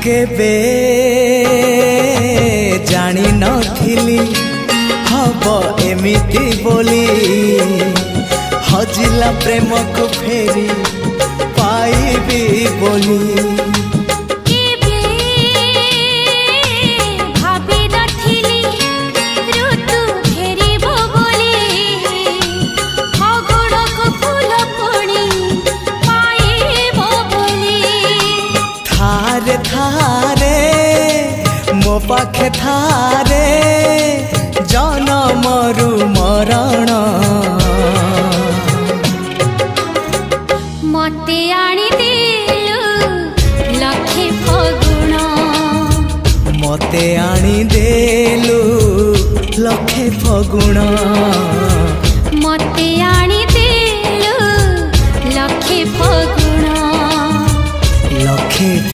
केबे जानी नथिली हब एमिति बोली हजिला प्रेम को फेरी पाइबी बोली मो पाखे थारे जनमरु मरण मते आनी देलु लखे फगुण मते आनी देलु लखे फगुण।